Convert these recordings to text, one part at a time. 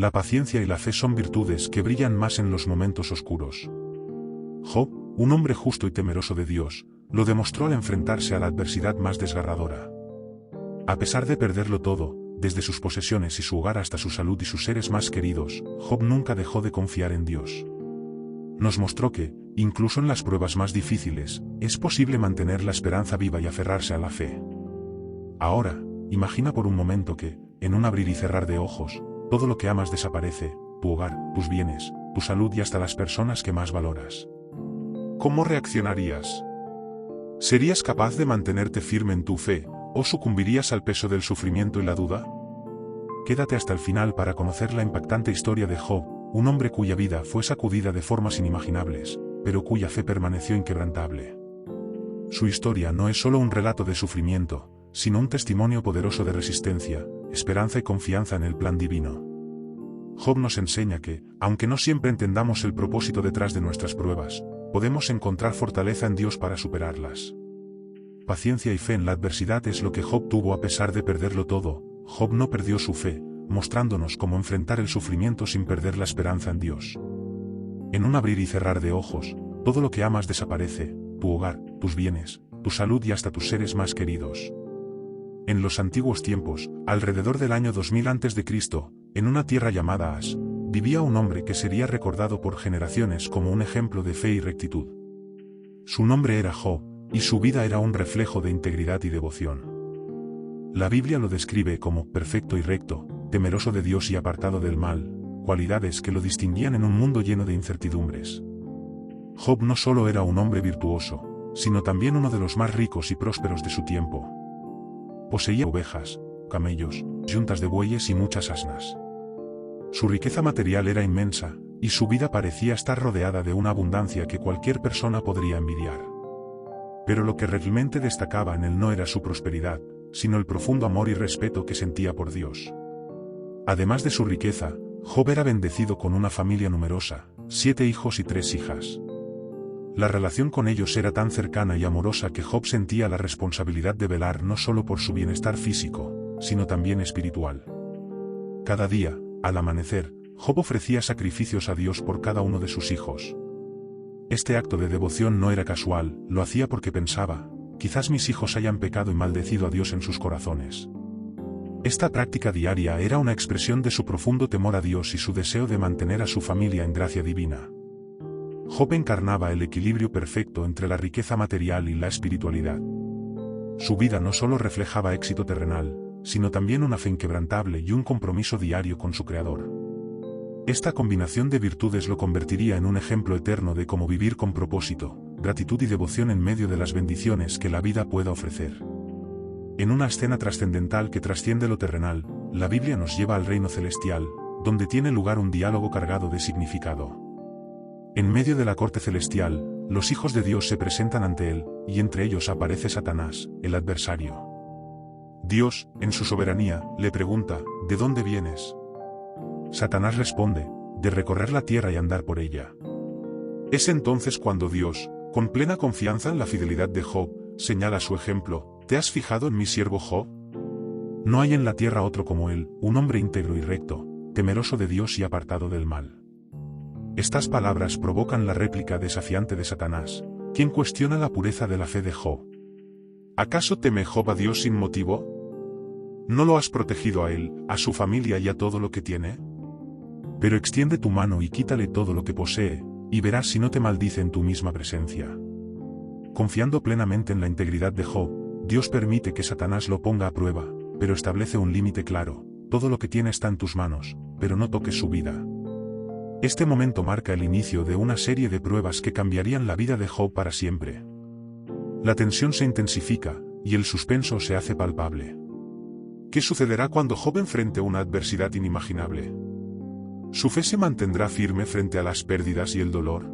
La paciencia y la fe son virtudes que brillan más en los momentos oscuros. Job, un hombre justo y temeroso de Dios, lo demostró al enfrentarse a la adversidad más desgarradora. A pesar de perderlo todo, desde sus posesiones y su hogar hasta su salud y sus seres más queridos, Job nunca dejó de confiar en Dios. Nos mostró que, incluso en las pruebas más difíciles, es posible mantener la esperanza viva y aferrarse a la fe. Ahora, imagina por un momento que, en un abrir y cerrar de ojos, todo lo que amas desaparece, tu hogar, tus bienes, tu salud y hasta las personas que más valoras. ¿Cómo reaccionarías? ¿Serías capaz de mantenerte firme en tu fe, o sucumbirías al peso del sufrimiento y la duda? Quédate hasta el final para conocer la impactante historia de Job, un hombre cuya vida fue sacudida de formas inimaginables, pero cuya fe permaneció inquebrantable. Su historia no es solo un relato de sufrimiento, sino un testimonio poderoso de resistencia, esperanza y confianza en el plan divino. Job nos enseña que, aunque no siempre entendamos el propósito detrás de nuestras pruebas, podemos encontrar fortaleza en Dios para superarlas. Paciencia y fe en la adversidad es lo que Job tuvo a pesar de perderlo todo. Job no perdió su fe, mostrándonos cómo enfrentar el sufrimiento sin perder la esperanza en Dios. En un abrir y cerrar de ojos, todo lo que amas desaparece, tu hogar, tus bienes, tu salud y hasta tus seres más queridos. En los antiguos tiempos, alrededor del año 2000 a.C., en una tierra llamada As, vivía un hombre que sería recordado por generaciones como un ejemplo de fe y rectitud. Su nombre era Job, y su vida era un reflejo de integridad y devoción. La Biblia lo describe como perfecto y recto, temeroso de Dios y apartado del mal, cualidades que lo distinguían en un mundo lleno de incertidumbres. Job no solo era un hombre virtuoso, sino también uno de los más ricos y prósperos de su tiempo. Poseía ovejas, camellos, yuntas de bueyes y muchas asnas. Su riqueza material era inmensa, y su vida parecía estar rodeada de una abundancia que cualquier persona podría envidiar. Pero lo que realmente destacaba en él no era su prosperidad, sino el profundo amor y respeto que sentía por Dios. Además de su riqueza, Job era bendecido con una familia numerosa, 7 hijos y 3 hijas. La relación con ellos era tan cercana y amorosa que Job sentía la responsabilidad de velar no solo por su bienestar físico, sino también espiritual. Cada día, al amanecer, Job ofrecía sacrificios a Dios por cada uno de sus hijos. Este acto de devoción no era casual, lo hacía porque pensaba, quizás mis hijos hayan pecado y maldecido a Dios en sus corazones. Esta práctica diaria era una expresión de su profundo temor a Dios y su deseo de mantener a su familia en gracia divina. Job encarnaba el equilibrio perfecto entre la riqueza material y la espiritualidad. Su vida no solo reflejaba éxito terrenal, sino también una fe inquebrantable y un compromiso diario con su Creador. Esta combinación de virtudes lo convertiría en un ejemplo eterno de cómo vivir con propósito, gratitud y devoción en medio de las bendiciones que la vida pueda ofrecer. En una escena trascendental que trasciende lo terrenal, la Biblia nos lleva al reino celestial, donde tiene lugar un diálogo cargado de significado. En medio de la corte celestial, los hijos de Dios se presentan ante él, y entre ellos aparece Satanás, el adversario. Dios, en su soberanía, le pregunta, ¿de dónde vienes? Satanás responde, de recorrer la tierra y andar por ella. Es entonces cuando Dios, con plena confianza en la fidelidad de Job, señala su ejemplo, ¿te has fijado en mi siervo Job? No hay en la tierra otro como él, un hombre íntegro y recto, temeroso de Dios y apartado del mal. Estas palabras provocan la réplica desafiante de Satanás, quien cuestiona la pureza de la fe de Job. ¿Acaso teme Job a Dios sin motivo? ¿No lo has protegido a él, a su familia y a todo lo que tiene? Pero extiende tu mano y quítale todo lo que posee, y verás si no te maldice en tu misma presencia. Confiando plenamente en la integridad de Job, Dios permite que Satanás lo ponga a prueba, pero establece un límite claro, todo lo que tiene está en tus manos, pero no toques su vida. Este momento marca el inicio de una serie de pruebas que cambiarían la vida de Job para siempre. La tensión se intensifica, y el suspenso se hace palpable. ¿Qué sucederá cuando Job enfrente una adversidad inimaginable? ¿Su fe se mantendrá firme frente a las pérdidas y el dolor?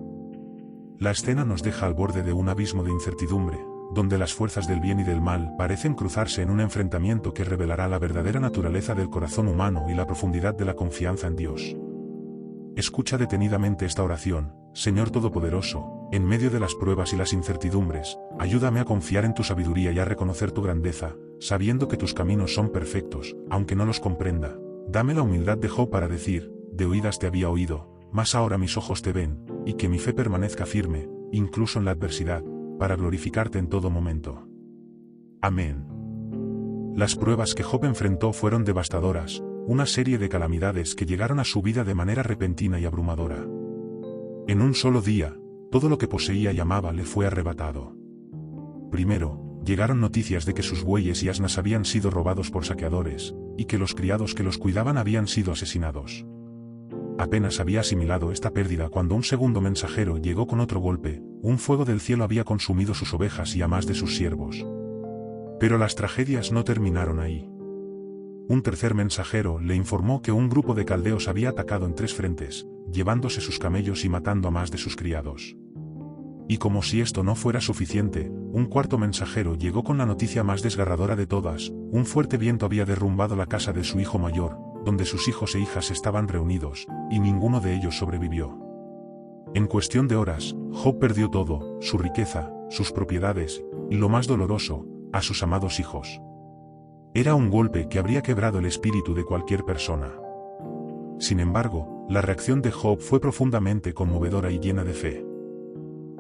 La escena nos deja al borde de un abismo de incertidumbre, donde las fuerzas del bien y del mal parecen cruzarse en un enfrentamiento que revelará la verdadera naturaleza del corazón humano y la profundidad de la confianza en Dios. Escucha detenidamente esta oración, Señor Todopoderoso, en medio de las pruebas y las incertidumbres, ayúdame a confiar en tu sabiduría y a reconocer tu grandeza, sabiendo que tus caminos son perfectos, aunque no los comprenda. Dame la humildad de Job para decir, de oídas te había oído, mas ahora mis ojos te ven, y que mi fe permanezca firme, incluso en la adversidad, para glorificarte en todo momento. Amén. Las pruebas que Job enfrentó fueron devastadoras, una serie de calamidades que llegaron a su vida de manera repentina y abrumadora. En un solo día, todo lo que poseía y amaba le fue arrebatado. Primero, llegaron noticias de que sus bueyes y asnas habían sido robados por saqueadores, y que los criados que los cuidaban habían sido asesinados. Apenas había asimilado esta pérdida cuando un segundo mensajero llegó con otro golpe: un fuego del cielo había consumido sus ovejas y a más de sus siervos. Pero las tragedias no terminaron ahí. Un tercer mensajero le informó que un grupo de caldeos había atacado en 3 frentes, llevándose sus camellos y matando a más de sus criados. Y como si esto no fuera suficiente, un cuarto mensajero llegó con la noticia más desgarradora de todas: un fuerte viento había derrumbado la casa de su hijo mayor, donde sus hijos e hijas estaban reunidos, y ninguno de ellos sobrevivió. En cuestión de horas, Job perdió todo: su riqueza, sus propiedades, y lo más doloroso, a sus amados hijos. Era un golpe que habría quebrado el espíritu de cualquier persona. Sin embargo, la reacción de Job fue profundamente conmovedora y llena de fe.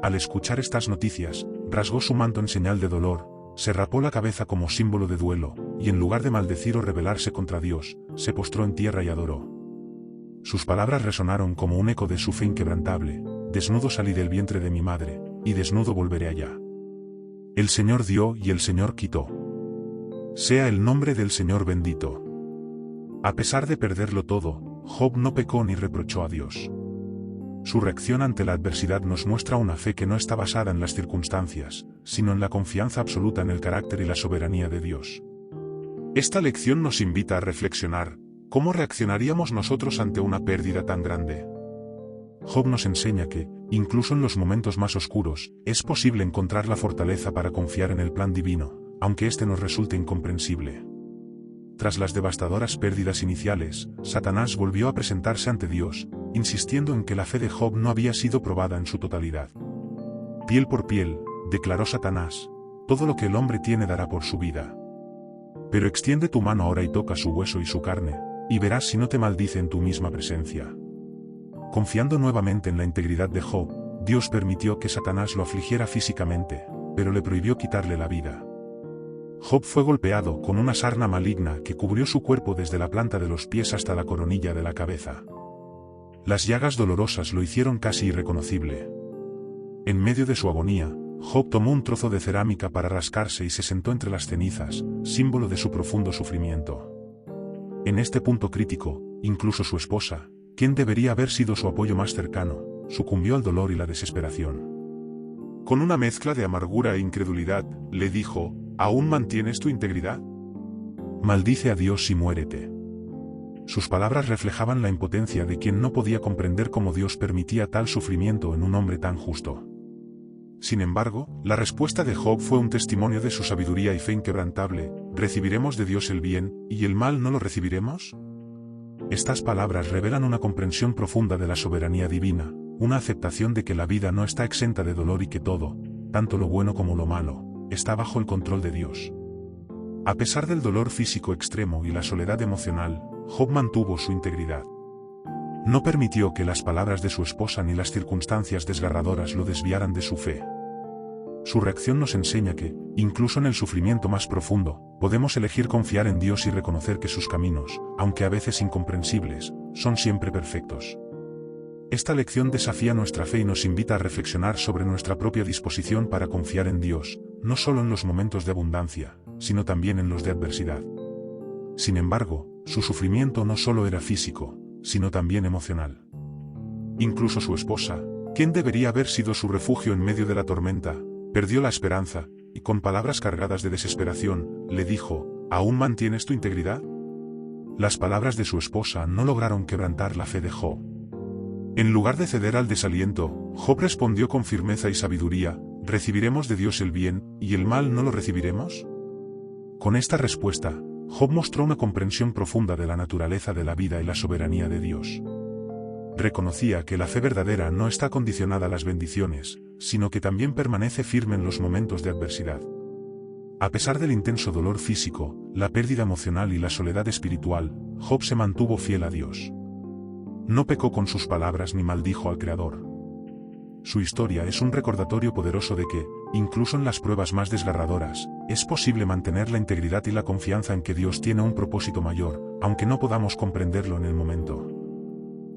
Al escuchar estas noticias, rasgó su manto en señal de dolor, se rapó la cabeza como símbolo de duelo, y en lugar de maldecir o rebelarse contra Dios, se postró en tierra y adoró. Sus palabras resonaron como un eco de su fe inquebrantable: desnudo salí del vientre de mi madre, y desnudo volveré allá. El Señor dio y el Señor quitó. Sea el nombre del Señor bendito. A pesar de perderlo todo, Job no pecó ni reprochó a Dios. Su reacción ante la adversidad nos muestra una fe que no está basada en las circunstancias, sino en la confianza absoluta en el carácter y la soberanía de Dios. Esta lección nos invita a reflexionar: ¿cómo reaccionaríamos nosotros ante una pérdida tan grande? Job nos enseña que, incluso en los momentos más oscuros, es posible encontrar la fortaleza para confiar en el plan divino, aunque este nos resulte incomprensible. Tras las devastadoras pérdidas iniciales, Satanás volvió a presentarse ante Dios, insistiendo en que la fe de Job no había sido probada en su totalidad. Piel por piel, declaró Satanás, todo lo que el hombre tiene dará por su vida. Pero extiende tu mano ahora y toca su hueso y su carne, y verás si no te maldice en tu misma presencia. Confiando nuevamente en la integridad de Job, Dios permitió que Satanás lo afligiera físicamente, pero le prohibió quitarle la vida. Job fue golpeado con una sarna maligna que cubrió su cuerpo desde la planta de los pies hasta la coronilla de la cabeza. Las llagas dolorosas lo hicieron casi irreconocible. En medio de su agonía, Job tomó un trozo de cerámica para rascarse y se sentó entre las cenizas, símbolo de su profundo sufrimiento. En este punto crítico, incluso su esposa, quien debería haber sido su apoyo más cercano, sucumbió al dolor y la desesperación. Con una mezcla de amargura e incredulidad, le dijo: ¿aún mantienes tu integridad? Maldice a Dios y muérete. Sus palabras reflejaban la impotencia de quien no podía comprender cómo Dios permitía tal sufrimiento en un hombre tan justo. Sin embargo, la respuesta de Job fue un testimonio de su sabiduría y fe inquebrantable: ¿recibiremos de Dios el bien, y el mal no lo recibiremos? Estas palabras revelan una comprensión profunda de la soberanía divina, una aceptación de que la vida no está exenta de dolor y que todo, tanto lo bueno como lo malo, está bajo el control de Dios. A pesar del dolor físico extremo y la soledad emocional, Job mantuvo su integridad. No permitió que las palabras de su esposa ni las circunstancias desgarradoras lo desviaran de su fe. Su reacción nos enseña que, incluso en el sufrimiento más profundo, podemos elegir confiar en Dios y reconocer que sus caminos, aunque a veces incomprensibles, son siempre perfectos. Esta lección desafía nuestra fe y nos invita a reflexionar sobre nuestra propia disposición para confiar en Dios, no solo en los momentos de abundancia, sino también en los de adversidad. Sin embargo, su sufrimiento no solo era físico, sino también emocional. Incluso su esposa, quien debería haber sido su refugio en medio de la tormenta, perdió la esperanza, y con palabras cargadas de desesperación, le dijo: ¿aún mantienes tu integridad? Las palabras de su esposa no lograron quebrantar la fe de Job. En lugar de ceder al desaliento, Job respondió con firmeza y sabiduría: ¿recibiremos de Dios el bien, y el mal no lo recibiremos? Con esta respuesta, Job mostró una comprensión profunda de la naturaleza de la vida y la soberanía de Dios. Reconocía que la fe verdadera no está condicionada a las bendiciones, sino que también permanece firme en los momentos de adversidad. A pesar del intenso dolor físico, la pérdida emocional y la soledad espiritual, Job se mantuvo fiel a Dios. No pecó con sus palabras ni maldijo al Creador. Su historia es un recordatorio poderoso de que, incluso en las pruebas más desgarradoras, es posible mantener la integridad y la confianza en que Dios tiene un propósito mayor, aunque no podamos comprenderlo en el momento.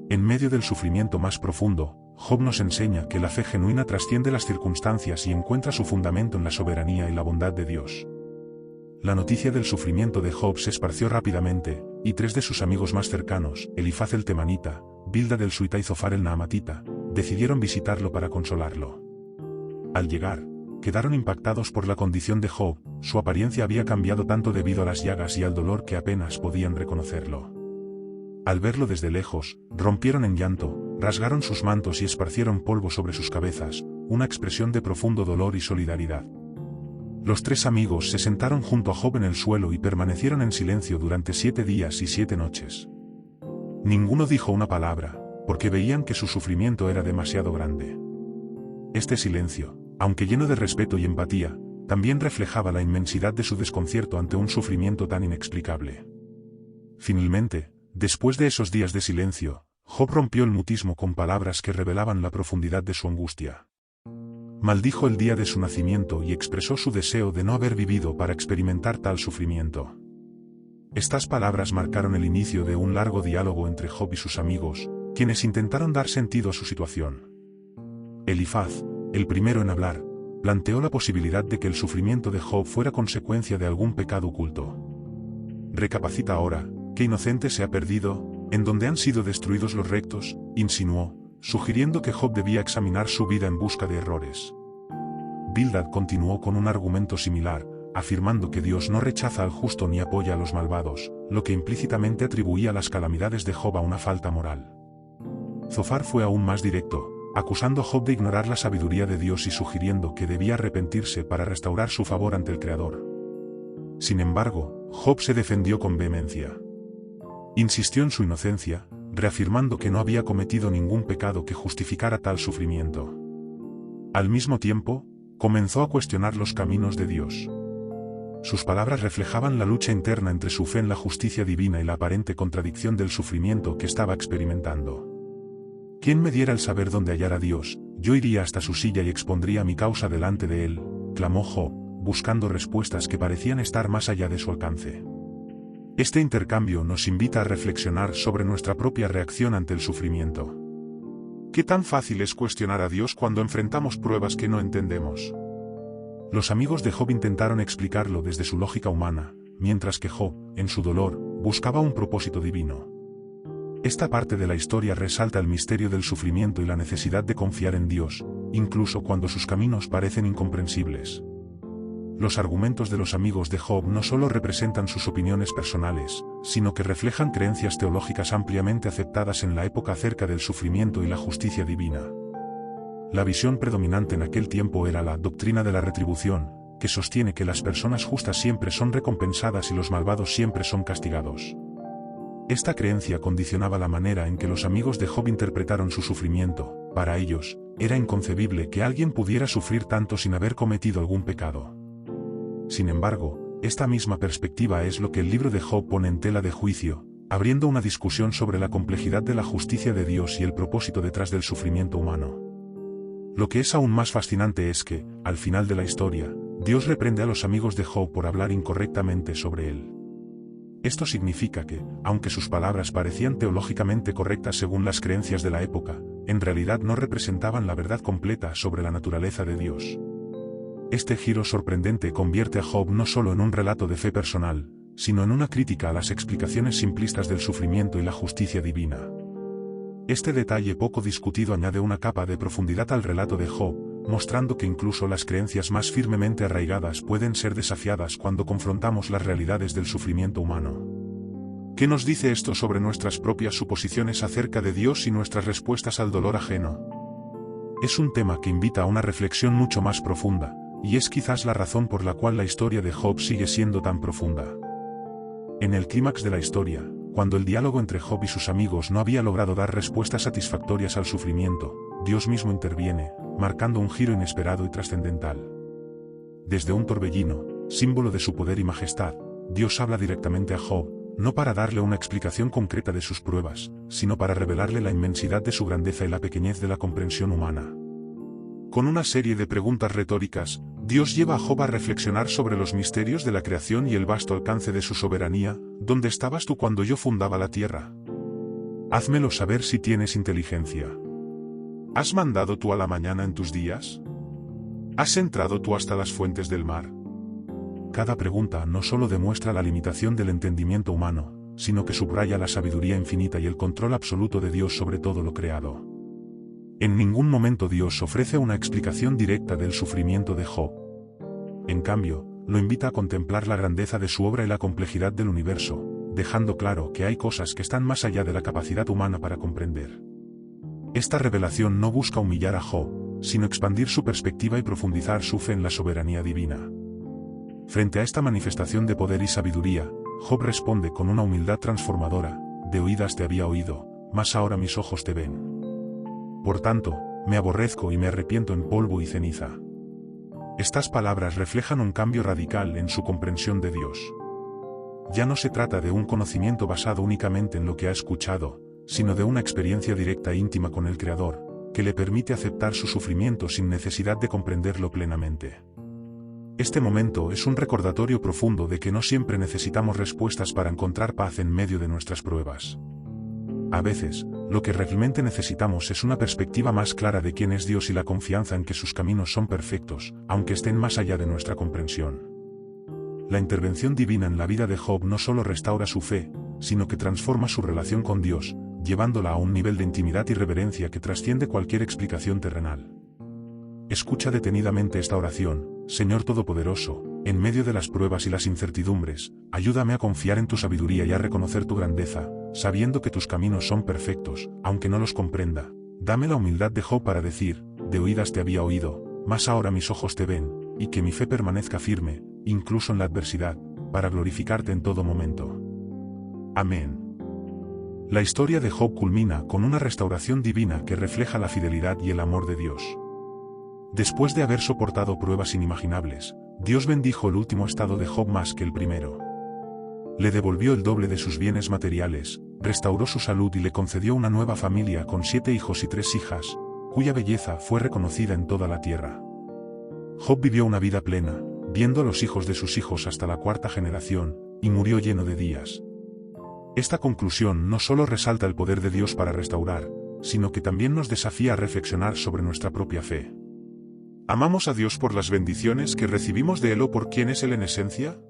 En medio del sufrimiento más profundo, Job nos enseña que la fe genuina trasciende las circunstancias y encuentra su fundamento en la soberanía y la bondad de Dios. La noticia del sufrimiento de Job se esparció rápidamente, y 3 de sus amigos más cercanos, Elifaz el temanita, Bildad el suita y Zofar el naamatita, decidieron visitarlo para consolarlo. Al llegar, quedaron impactados por la condición de Job. Su apariencia había cambiado tanto debido a las llagas y al dolor que apenas podían reconocerlo. Al verlo desde lejos, rompieron en llanto, rasgaron sus mantos y esparcieron polvo sobre sus cabezas, una expresión de profundo dolor y solidaridad. Los 3 amigos se sentaron junto a Job en el suelo y permanecieron en silencio durante 7 días y 7 noches. Ninguno dijo una palabra, porque veían que su sufrimiento era demasiado grande. Este silencio, aunque lleno de respeto y empatía, también reflejaba la inmensidad de su desconcierto ante un sufrimiento tan inexplicable. Finalmente, después de esos días de silencio, Job rompió el mutismo con palabras que revelaban la profundidad de su angustia. Maldijo el día de su nacimiento y expresó su deseo de no haber vivido para experimentar tal sufrimiento. Estas palabras marcaron el inicio de un largo diálogo entre Job y sus amigos, quienes intentaron dar sentido a su situación. Elifaz, el primero en hablar, planteó la posibilidad de que el sufrimiento de Job fuera consecuencia de algún pecado oculto. «Recapacita ahora, ¿qué inocente se ha perdido, en donde han sido destruidos los rectos?», insinuó, sugiriendo que Job debía examinar su vida en busca de errores. Bildad continuó con un argumento similar, afirmando que Dios no rechaza al justo ni apoya a los malvados, lo que implícitamente atribuía las calamidades de Job a una falta moral. Zofar fue aún más directo, acusando a Job de ignorar la sabiduría de Dios y sugiriendo que debía arrepentirse para restaurar su favor ante el Creador. Sin embargo, Job se defendió con vehemencia. Insistió en su inocencia, reafirmando que no había cometido ningún pecado que justificara tal sufrimiento. Al mismo tiempo, comenzó a cuestionar los caminos de Dios. Sus palabras reflejaban la lucha interna entre su fe en la justicia divina y la aparente contradicción del sufrimiento que estaba experimentando. «¿Quién me diera el saber dónde hallar a Dios? Yo iría hasta su silla y expondría mi causa delante de él», clamó Job, buscando respuestas que parecían estar más allá de su alcance. Este intercambio nos invita a reflexionar sobre nuestra propia reacción ante el sufrimiento. ¿Qué tan fácil es cuestionar a Dios cuando enfrentamos pruebas que no entendemos? Los amigos de Job intentaron explicarlo desde su lógica humana, mientras que Job, en su dolor, buscaba un propósito divino. Esta parte de la historia resalta el misterio del sufrimiento y la necesidad de confiar en Dios, incluso cuando sus caminos parecen incomprensibles. Los argumentos de los amigos de Job no solo representan sus opiniones personales, sino que reflejan creencias teológicas ampliamente aceptadas en la época acerca del sufrimiento y la justicia divina. La visión predominante en aquel tiempo era la doctrina de la retribución, que sostiene que las personas justas siempre son recompensadas y los malvados siempre son castigados. Esta creencia condicionaba la manera en que los amigos de Job interpretaron su sufrimiento. Para ellos, era inconcebible que alguien pudiera sufrir tanto sin haber cometido algún pecado. Sin embargo, esta misma perspectiva es lo que el libro de Job pone en tela de juicio, abriendo una discusión sobre la complejidad de la justicia de Dios y el propósito detrás del sufrimiento humano. Lo que es aún más fascinante es que, al final de la historia, Dios reprende a los amigos de Job por hablar incorrectamente sobre él. Esto significa que, aunque sus palabras parecían teológicamente correctas según las creencias de la época, en realidad no representaban la verdad completa sobre la naturaleza de Dios. Este giro sorprendente convierte a Job no solo en un relato de fe personal, sino en una crítica a las explicaciones simplistas del sufrimiento y la justicia divina. Este detalle poco discutido añade una capa de profundidad al relato de Job, mostrando que incluso las creencias más firmemente arraigadas pueden ser desafiadas cuando confrontamos las realidades del sufrimiento humano. ¿Qué nos dice esto sobre nuestras propias suposiciones acerca de Dios y nuestras respuestas al dolor ajeno? Es un tema que invita a una reflexión mucho más profunda, y es quizás la razón por la cual la historia de Job sigue siendo tan profunda. En el clímax de la historia, cuando el diálogo entre Job y sus amigos no había logrado dar respuestas satisfactorias al sufrimiento, Dios mismo interviene, marcando un giro inesperado y trascendental. Desde un torbellino, símbolo de su poder y majestad, Dios habla directamente a Job, no para darle una explicación concreta de sus pruebas, sino para revelarle la inmensidad de su grandeza y la pequeñez de la comprensión humana. Con una serie de preguntas retóricas, Dios lleva a Job a reflexionar sobre los misterios de la creación y el vasto alcance de su soberanía. ¿Dónde estabas tú cuando yo fundaba la tierra? Házmelo saber si tienes inteligencia. ¿Has mandado tú a la mañana en tus días? ¿Has entrado tú hasta las fuentes del mar? Cada pregunta no solo demuestra la limitación del entendimiento humano, sino que subraya la sabiduría infinita y el control absoluto de Dios sobre todo lo creado. En ningún momento Dios ofrece una explicación directa del sufrimiento de Job. En cambio, lo invita a contemplar la grandeza de su obra y la complejidad del universo, dejando claro que hay cosas que están más allá de la capacidad humana para comprender. Esta revelación no busca humillar a Job, sino expandir su perspectiva y profundizar su fe en la soberanía divina. Frente a esta manifestación de poder y sabiduría, Job responde con una humildad transformadora: de oídas te había oído, mas ahora mis ojos te ven. Por tanto, me aborrezco y me arrepiento en polvo y ceniza. Estas palabras reflejan un cambio radical en su comprensión de Dios. Ya no se trata de un conocimiento basado únicamente en lo que ha escuchado, sino de una experiencia directa e íntima con el Creador, que le permite aceptar su sufrimiento sin necesidad de comprenderlo plenamente. Este momento es un recordatorio profundo de que no siempre necesitamos respuestas para encontrar paz en medio de nuestras pruebas. A veces, lo que realmente necesitamos es una perspectiva más clara de quién es Dios y la confianza en que sus caminos son perfectos, aunque estén más allá de nuestra comprensión. La intervención divina en la vida de Job no solo restaura su fe, sino que transforma su relación con Dios, llevándola a un nivel de intimidad y reverencia que trasciende cualquier explicación terrenal. Escucha detenidamente esta oración: Señor Todopoderoso, en medio de las pruebas y las incertidumbres, ayúdame a confiar en tu sabiduría y a reconocer tu grandeza, sabiendo que tus caminos son perfectos, aunque no los comprenda. Dame la humildad de Job para decir: de oídas te había oído, mas ahora mis ojos te ven, y que mi fe permanezca firme, incluso en la adversidad, para glorificarte en todo momento. Amén. La historia de Job culmina con una restauración divina que refleja la fidelidad y el amor de Dios. Después de haber soportado pruebas inimaginables, Dios bendijo el último estado de Job más que el primero. Le devolvió el doble de sus bienes materiales, restauró su salud y le concedió una nueva familia con 7 hijos y 3 hijas, cuya belleza fue reconocida en toda la tierra. Job vivió una vida plena, viendo a los hijos de sus hijos hasta la 4ª generación, y murió lleno de días. Esta conclusión no solo resalta el poder de Dios para restaurar, sino que también nos desafía a reflexionar sobre nuestra propia fe. ¿Amamos a Dios por las bendiciones que recibimos de Él o por quién es Él en esencia?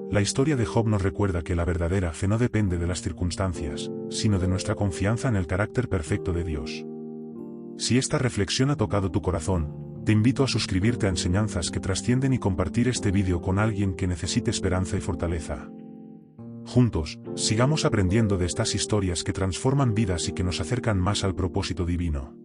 La historia de Job nos recuerda que la verdadera fe no depende de las circunstancias, sino de nuestra confianza en el carácter perfecto de Dios. Si esta reflexión ha tocado tu corazón, te invito a suscribirte a Enseñanzas que Trascienden y compartir este vídeo con alguien que necesite esperanza y fortaleza. Juntos, sigamos aprendiendo de estas historias que transforman vidas y que nos acercan más al propósito divino.